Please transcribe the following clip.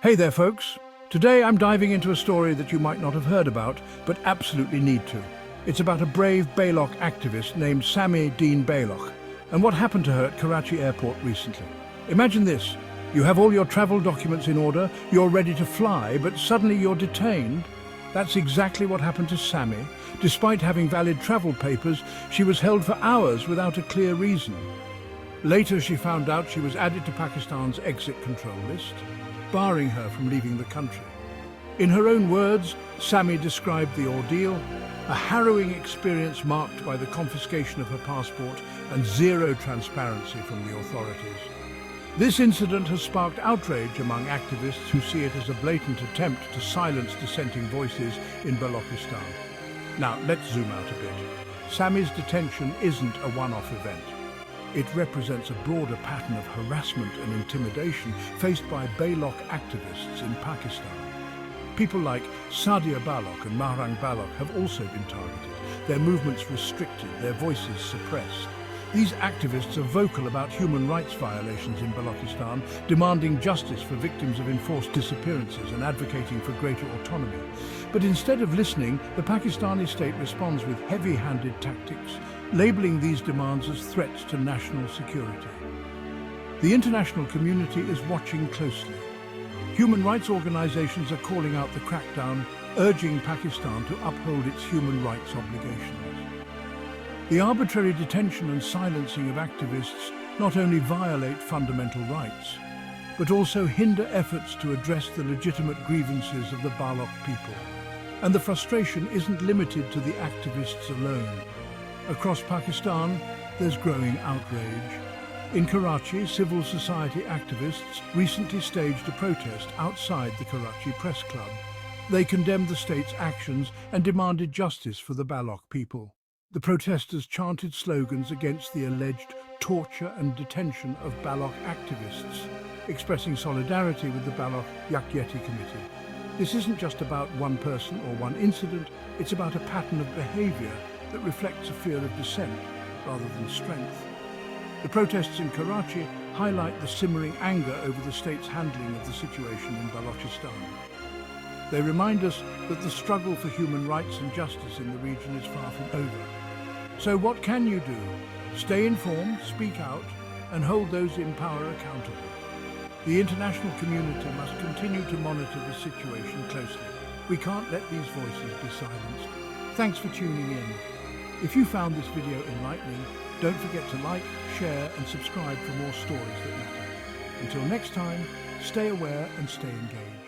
Hey there, folks. Today I'm diving into a story that you might not have heard about, but absolutely need to. It's about a brave Baloch activist named Sammy Dean Baloch, and what happened to her at Karachi airport recently. Imagine this. You have all your travel documents in order, you're ready to fly, but suddenly you're detained. That's exactly what happened to Sammy. Despite having valid travel papers, she was held for hours without a clear reason. Later, she found out she was added to Pakistan's exit control list, barring her from leaving the country. In her own words, Sammy described the ordeal, a harrowing experience marked by the confiscation of her passport and zero transparency from the authorities. This incident has sparked outrage among activists who see it as a blatant attempt to silence dissenting voices in Balochistan. Now, let's zoom out a bit. Sammy's detention isn't a one-off event. It represents a broader pattern of harassment and intimidation faced by Baloch activists in Pakistan. People like Sadia Baloch and Mahrang Baloch have also been targeted, their movements restricted, their voices suppressed. These activists are vocal about human rights violations in Balochistan, demanding justice for victims of enforced disappearances and advocating for greater autonomy. But instead of listening, the Pakistani state responds with heavy-handed tactics, labeling these demands as threats to national security. The international community is watching closely. Human rights organizations are calling out the crackdown, urging Pakistan to uphold its human rights obligations. The arbitrary detention and silencing of activists not only violate fundamental rights, but also hinder efforts to address the legitimate grievances of the Baloch people. And the frustration isn't limited to the activists alone. Across Pakistan, there's growing outrage. In Karachi, civil society activists recently staged a protest outside the Karachi Press Club. They condemned the state's actions and demanded justice for the Baloch people. The protesters chanted slogans against the alleged torture and detention of Baloch activists, expressing solidarity with the Baloch Yakyeti Committee. This isn't just about one person or one incident, it's about a pattern of behavior that reflects a fear of dissent rather than strength. The protests in Karachi highlight the simmering anger over the state's handling of the situation in Balochistan. They remind us that the struggle for human rights and justice in the region is far from over. So what can you do? Stay informed, speak out, and hold those in power accountable. The international community must continue to monitor the situation closely. We can't let these voices be silenced. Thanks for tuning in. If you found this video enlightening, don't forget to like, share, and subscribe for more stories that matter. Until next time, stay aware and stay engaged.